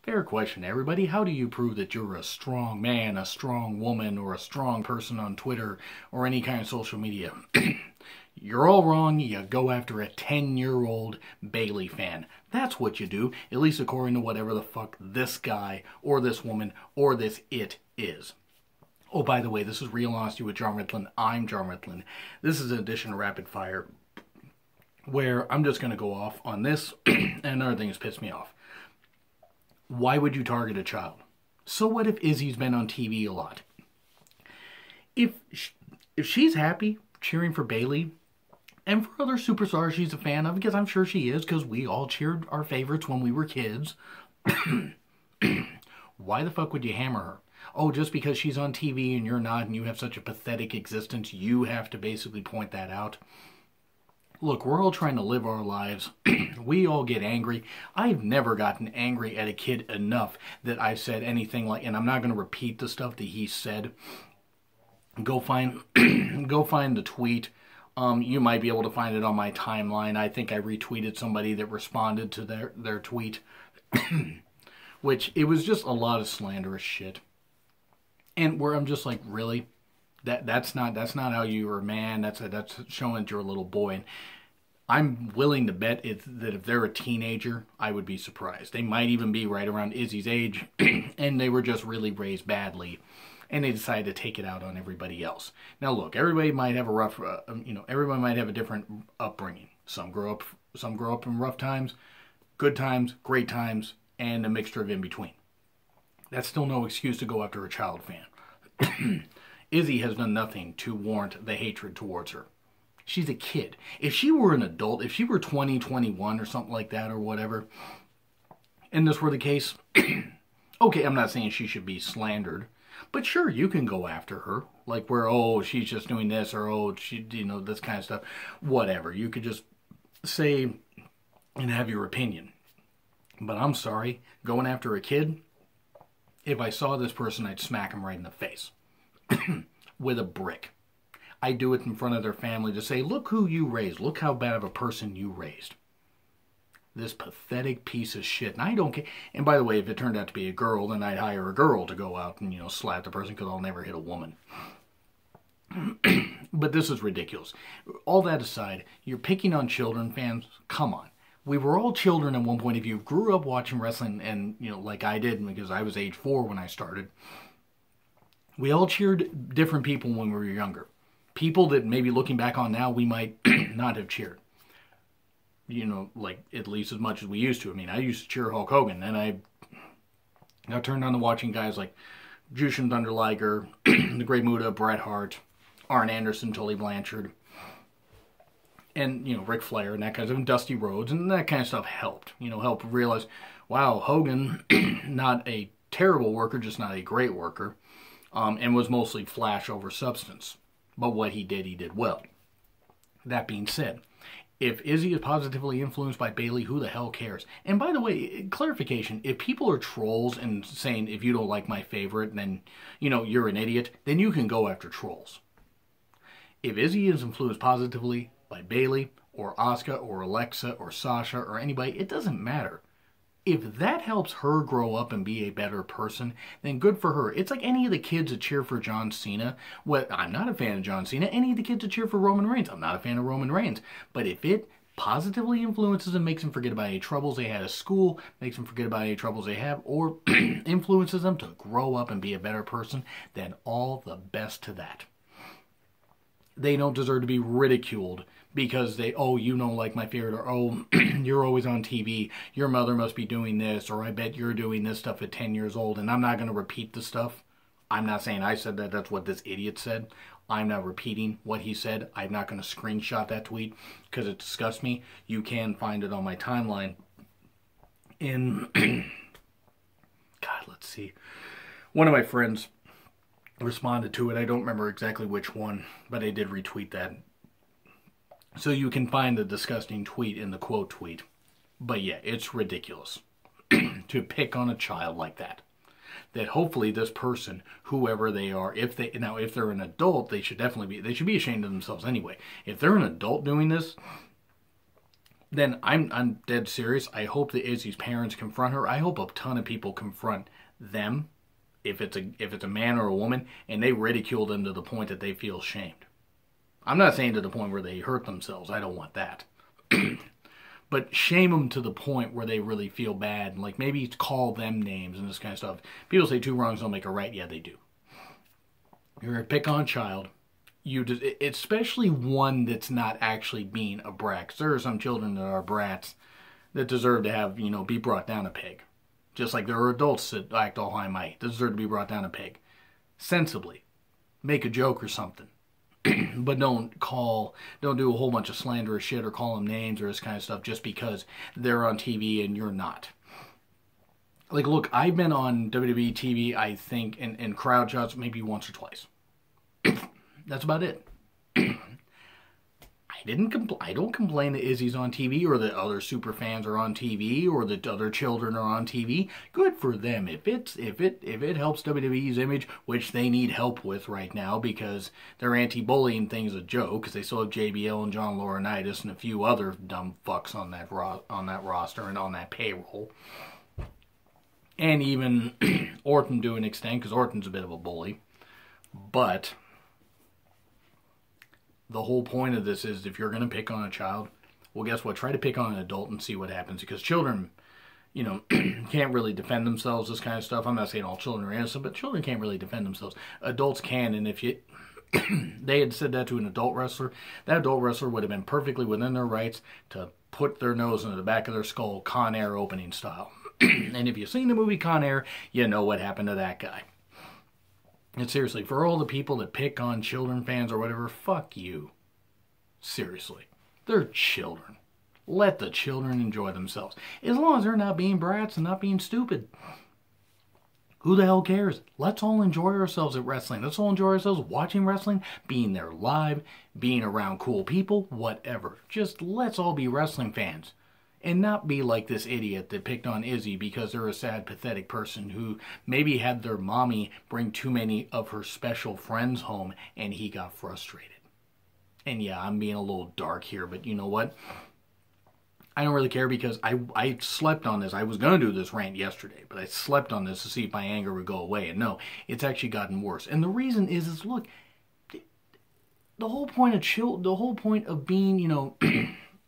Fair question, everybody. How do you prove that you're a strong man, a strong woman, or a strong person on Twitter or any kind of social media? You're all wrong. You go after a 10-year-old Bailey fan. That's what you do, at least according to whatever the fuck this guy or this woman or this it is. Oh, by the way, this is Real Honesty with John Ritlin. I'm John Ritlin. This is an edition of Rapid Fire where I'm just going to go off on this and another thing has pissed me off. Why would you target a child? So what if Izzy's been on TV a lot? If she's happy cheering for Bailey and for other superstars she's a fan of, because I'm sure she is, because we all cheered our favorites when we were kids, why the fuck would you hammer her? Oh, just because she's on TV and you're not and you have such a pathetic existence, you have to basically point that out? Look, we're all trying to live our lives. We all get angry. I've never gotten angry at a kid enough that I've said anything like, and I'm not going to repeat the stuff that he said. Go find the tweet. You might be able to find it on my timeline. I think I retweeted somebody that responded to their tweet. Which, it was just a lot of slanderous shit. And where I'm just like, really? That's not how you're a man. That's showing that you're a little boy. And I'm willing to bet that if they're a teenager, I would be surprised. They might even be right around Izzy's age, and they were just really raised badly, and they decided to take it out on everybody else. Now, look, everybody might have a rough, everybody might have a different upbringing. Some grow up in rough times, good times, great times, and a mixture of in between. That's still no excuse to go after a child fan. Izzy has done nothing to warrant the hatred towards her. She's a kid. If she were an adult, if she were 20, 21 or something like that or whatever, and this were the case, okay, I'm not saying she should be slandered, but sure, you can go after her. Like where, oh, she's just doing this, or oh, she, this kind of stuff. Whatever. You could just say and have your opinion. But I'm sorry, going after a kid, if I saw this person, I'd smack him right in the face. With a brick. I do it in front of their family to say, look who you raised. Look how bad of a person you raised. This pathetic piece of shit. And I don't care. And by the way, if it turned out to be a girl, then I'd hire a girl to go out and, slap the person, because I'll never hit a woman. But this is ridiculous. All that aside, you're picking on children, fans. Come on. We were all children at one point. If you grew up watching wrestling, and, like I did, because I was age 4 when I started, we all cheered different people when we were younger. People that maybe looking back on now, we might not have cheered. Like at least as much as we used to. I mean, I used to cheer Hulk Hogan, and I got turned on to watching guys like Jushin Thunder Liger, the Great Muta, Bret Hart, Arn Anderson, Tully Blanchard, and, Ric Flair and that kind of stuff, and Dusty Rhodes, and that kind of stuff helped. Helped realize, wow, Hogan, not a terrible worker, just not a great worker. And was mostly flash over substance. But what he did well. That being said, if Izzy is positively influenced by Bailey, who the hell cares? And by the way, clarification, if people are trolls and saying, if you don't like my favorite, then, you're an idiot, then you can go after trolls. If Izzy is influenced positively by Bailey, or Asuka, or Alexa, or Sasha, or anybody, it doesn't matter. If that helps her grow up and be a better person, then good for her. It's like any of the kids that cheer for John Cena. Well, I'm not a fan of John Cena. Any of the kids that cheer for Roman Reigns, I'm not a fan of Roman Reigns. But if it positively influences them, makes them forget about any troubles they had at school, makes them forget about any troubles they have, or influences them to grow up and be a better person, then all the best to that. They don't deserve to be ridiculed because they, oh, you don't like my favorite, or oh, you're always on TV, your mother must be doing this, or I bet you're doing this stuff at 10 years old, and I'm not going to repeat the stuff. I'm not saying I said that, that's what this idiot said. I'm not repeating what he said. I'm not going to screenshot that tweet because it disgusts me. You can find it on my timeline in, God, let's see. One of my friends responded to it. I don't remember exactly which one, but I did retweet that. So you can find the disgusting tweet in the quote tweet. But yeah, it's ridiculous to pick on a child like that. That hopefully this person, whoever they are, if they're an adult, they should be ashamed of themselves anyway. If they're an adult doing this, then I'm dead serious. I hope that Izzy's parents confront her. I hope a ton of people confront them, if it's a man or a woman, and they ridicule them to the point that they feel shamed. I'm not saying to the point where they hurt themselves. I don't want that. But shame them to the point where they really feel bad. Like maybe call them names and this kind of stuff. People say two wrongs don't make a right. Yeah, they do. You're going to pick on a child. Especially one that's not actually being a brat. 'Cause there are some children that are brats that deserve to have, be brought down a peg. Just like there are adults that act all high might. They deserve to be brought down a peg. Sensibly. Make a joke or something. But don't do a whole bunch of slanderous shit or call them names or this kind of stuff just because they're on TV and you're not. Like, look, I've been on WWE TV, I think, in crowd shots maybe once or twice. That's about it. I don't complain that Izzy's on TV or that other super fans are on TV or that other children are on TV. Good for them. If it helps WWE's image, which they need help with right now because their anti-bullying thing's a joke, because they still have JBL and John Laurinaitis and a few other dumb fucks on that roster and on that payroll. And even Orton to an extent, because Orton's a bit of a bully. But the whole point of this is if you're going to pick on a child, well, guess what? Try to pick on an adult and see what happens. Because children, can't really defend themselves, this kind of stuff. I'm not saying all children are innocent, but children can't really defend themselves. Adults can, and if they had said that to an adult wrestler, that adult wrestler would have been perfectly within their rights to put their nose into the back of their skull, Con Air opening style. And if you've seen the movie Con Air, you know what happened to that guy. And seriously, for all the people that pick on children fans or whatever, fuck you. Seriously. They're children. Let the children enjoy themselves. As long as they're not being brats and not being stupid. Who the hell cares? Let's all enjoy ourselves at wrestling. Let's all enjoy ourselves watching wrestling, being there live, being around cool people, whatever. Just let's all be wrestling fans. And not be like this idiot that picked on Izzy because they're a sad, pathetic person who maybe had their mommy bring too many of her special friends home and he got frustrated. And yeah, I'm being a little dark here, but you know what? I don't really care because I slept on this. I was going to do this rant yesterday, but I slept on this to see if my anger would go away. And no, it's actually gotten worse. And the reason is look, the whole point of being,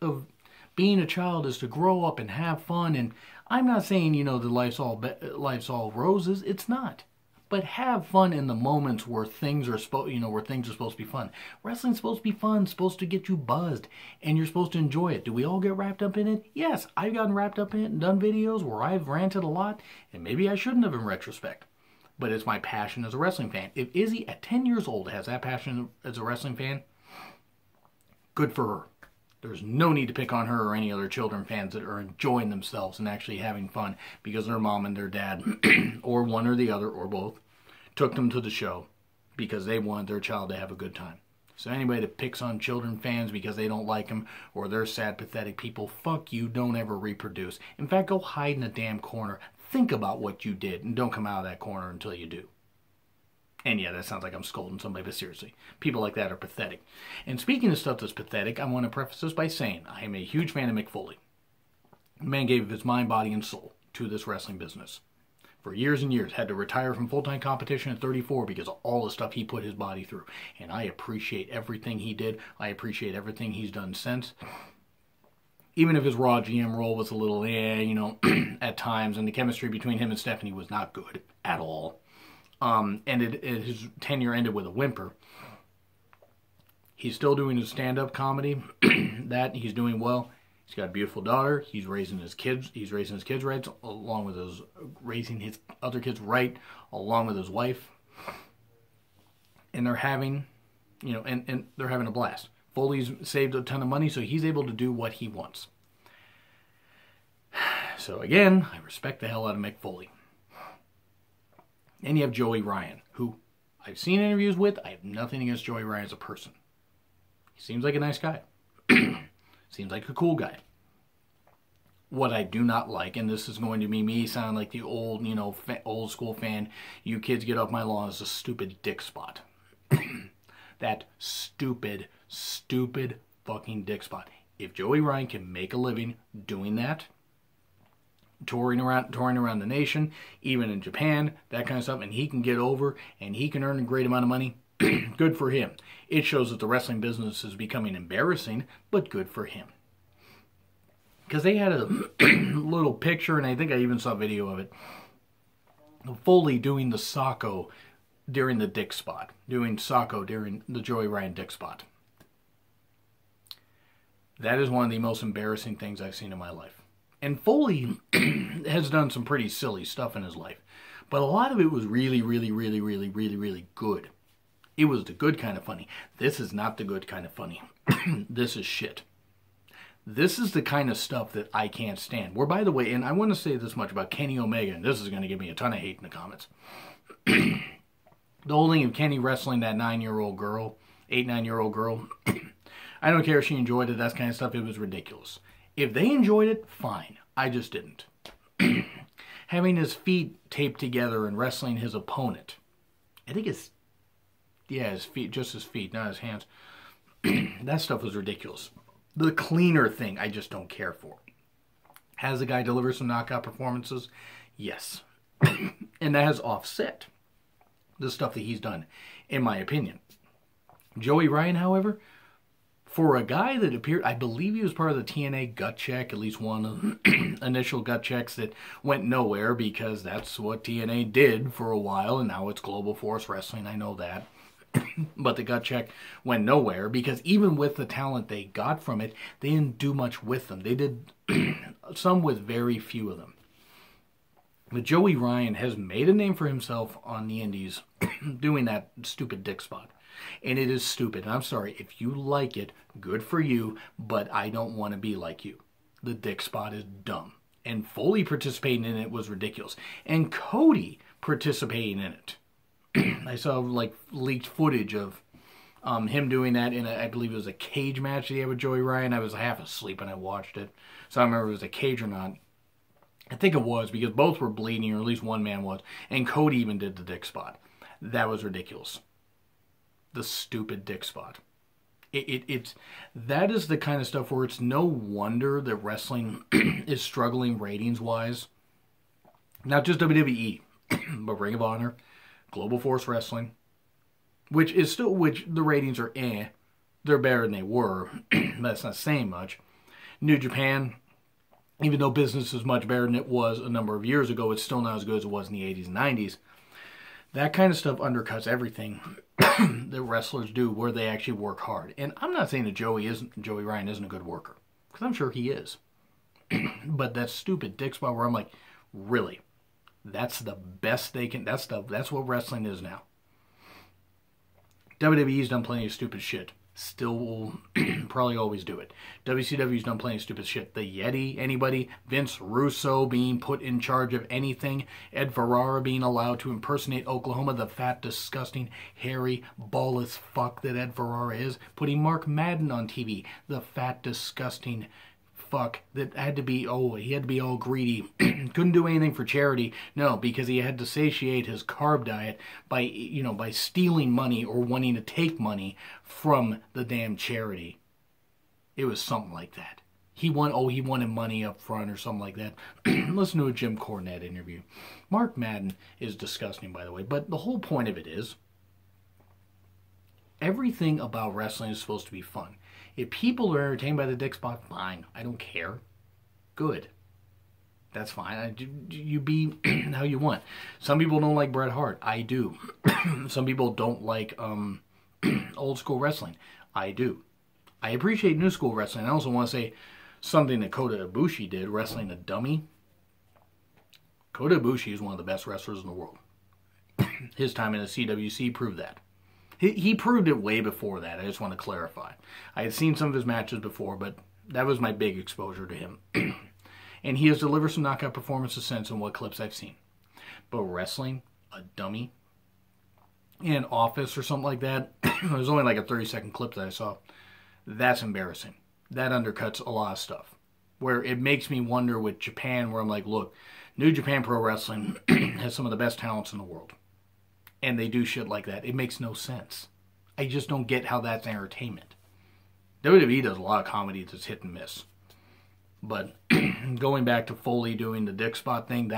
of being a child is to grow up and have fun. And I'm not saying, that life's all roses. It's not. But have fun in the moments where things are supposed to be fun. Wrestling's supposed to be fun, supposed to get you buzzed, and you're supposed to enjoy it. Do we all get wrapped up in it? Yes, I've gotten wrapped up in it and done videos where I've ranted a lot, and maybe I shouldn't have in retrospect. But it's my passion as a wrestling fan. If Izzy at 10 years old has that passion as a wrestling fan, good for her. There's no need to pick on her or any other children fans that are enjoying themselves and actually having fun because their mom and their dad, or one or the other, or both, took them to the show because they wanted their child to have a good time. So anybody that picks on children fans because they don't like them or they're sad, pathetic people, fuck you, don't ever reproduce. In fact, go hide in a damn corner. Think about what you did and don't come out of that corner until you do. And yeah, that sounds like I'm scolding somebody, but seriously, people like that are pathetic. And speaking of stuff that's pathetic, I want to preface this by saying I am a huge fan of Mick Foley. The man gave his mind, body, and soul to this wrestling business. For years and years, had to retire from full-time competition at 34 because of all the stuff he put his body through. And I appreciate everything he did. I appreciate everything he's done since. Even if his Raw GM role was a little, at times, and the chemistry between him and Stephanie was not good at all. And his tenure ended with a whimper. He's still doing his stand-up comedy. That he's doing well. He's got a beautiful daughter. He's raising his kids. He's raising his kids right, along with raising his other kids right, along with his wife. And they're having, and they're having a blast. Foley's saved a ton of money, so he's able to do what he wants. So again, I respect the hell out of Mick Foley. And you have Joey Ryan, who I've seen interviews with. I have nothing against Joey Ryan as a person. He seems like a nice guy. Seems like a cool guy. What I do not like, and this is going to be me sounding like the old, old school fan, you kids get off my lawn, is a stupid dick spot. That stupid fucking dick spot. If Joey Ryan can make a living doing that, touring around the nation, even in Japan, that kind of stuff, and he can get over and he can earn a great amount of money, good for him. It shows that the wrestling business is becoming embarrassing, but good for him. Because they had a little picture, and I think I even saw a video of it, Foley doing the Socko during the dick spot. Doing Socko during the Joey Ryan dick spot. That is one of the most embarrassing things I've seen in my life. And Foley has done some pretty silly stuff in his life. But a lot of it was really, really, really, really, really, really good. It was the good kind of funny. This is not the good kind of funny. This is shit. This is the kind of stuff that I can't stand. Where, by the way, and I want to say this much about Kenny Omega, and this is going to give me a ton of hate in the comments. The whole thing of Kenny wrestling that 9-year-old girl, 9-year-old girl, I don't care if she enjoyed it, that kind of stuff, it was ridiculous. If they enjoyed it, fine. I just didn't. Having his feet taped together and wrestling his opponent. I think his feet, just his feet, not his hands. That stuff was ridiculous. The cleaner thing, I just don't care for. Has the guy delivered some knockout performances? Yes. And that has offset the stuff that he's done, in my opinion. Joey Ryan, however, for a guy that appeared, I believe he was part of the TNA gut check, at least one of the initial gut checks that went nowhere because that's what TNA did for a while, and now it's Global Force Wrestling, I know that. But the gut check went nowhere because even with the talent they got from it, they didn't do much with them. They did some with very few of them. But Joey Ryan has made a name for himself on the indies doing that stupid dick spot. And it is stupid. And I'm sorry, if you like it, good for you, but I don't want to be like you. The dick spot is dumb. And Foley participating in it was ridiculous. And Cody participating in it. I saw like leaked footage of him doing that in I believe it was a cage match that he had with Joey Ryan. I was half asleep when I watched it, so I don't remember if it was a cage or not. I think it was because both were bleeding, or at least one man was, and Cody even did the dick spot. That was ridiculous. The stupid dick spot. That is the kind of stuff where it's no wonder that wrestling is struggling ratings wise. Not just WWE, but Ring of Honor. Global Force Wrestling, which the ratings are they're better than they were. That's not saying much. New Japan, even though business is much better than it was a number of years ago, it's still not as good as it was in the 80s and 90s. That kind of stuff undercuts everything that wrestlers do where they actually work hard. And I'm not saying that Joey Ryan isn't a good worker, because I'm sure he is. But that stupid dick spot where I'm like, really? That's the best they can. That's what wrestling is now. WWE's done plenty of stupid shit. Still will probably always do it. WCW's done plenty of stupid shit. The Yeti, anybody? Vince Russo being put in charge of anything. Ed Ferrara being allowed to impersonate Oklahoma. The fat, disgusting, hairy, ballless fuck that Ed Ferrara is. Putting Mark Madden on TV. The fat, disgusting fuck that had to be, he had to be all greedy. Couldn't do anything for charity. No, because he had to satiate his carb diet by stealing money or wanting to take money from the damn charity. It was something like that. He wanted money up front or something like that. Listen to a Jim Cornette interview. Mark Madden is disgusting, by the way, but the whole point of it is everything about wrestling is supposed to be fun. If people are entertained by the dick spot, fine. I don't care. Good. That's fine. You be how you want. Some people don't like Bret Hart. I do. Some people don't like old school wrestling. I do. I appreciate new school wrestling. I also want to say something that Kota Ibushi did, wrestling a dummy. Kota Ibushi is one of the best wrestlers in the world. His time in the CWC proved that. He proved it way before that. I just want to clarify. I had seen some of his matches before, but that was my big exposure to him. And he has delivered some knockout performances since in what clips I've seen. But wrestling a dummy in an office or something like that, it was only like a 30-second clip that I saw. That's embarrassing. That undercuts a lot of stuff. Where it makes me wonder with Japan, where I'm like, look, New Japan Pro Wrestling has some of the best talents in the world. And they do shit like that. It makes no sense. I just don't get how that's entertainment. WWE does a lot of comedy that's hit and miss. But going back to Foley doing the dick spot thing,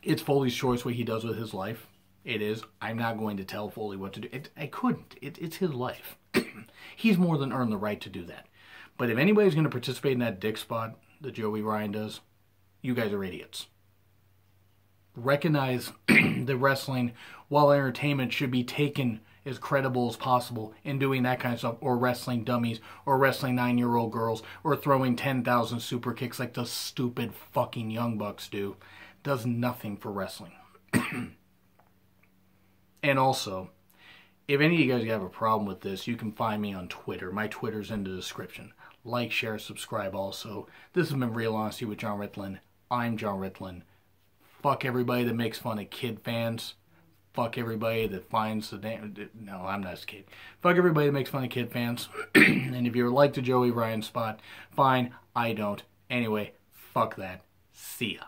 it's Foley's choice what he does with his life. It is. I'm not going to tell Foley what to do. I couldn't. It's his life. He's more than earned the right to do that. But if anybody's going to participate in that dick spot that Joey Ryan does, you guys are idiots. Recognize that wrestling, while entertainment, should be taken as credible as possible in doing that kind of stuff, or wrestling dummies, or wrestling 9-year-old girls, or throwing 10,000 super kicks like the stupid fucking Young Bucks do. Does nothing for wrestling. And also, if any of you guys have a problem with this, you can find me on Twitter. My Twitter's in the description. Like, share, subscribe also. This has been Real Honesty with John Ritlin. I'm John Ritlin. Fuck everybody that makes fun of kid fans. Fuck everybody that finds the damn... No, I'm not a kid. Fuck everybody that makes fun of kid fans. And if you like the Joey Ryan spot, fine. I don't. Anyway, fuck that. See ya.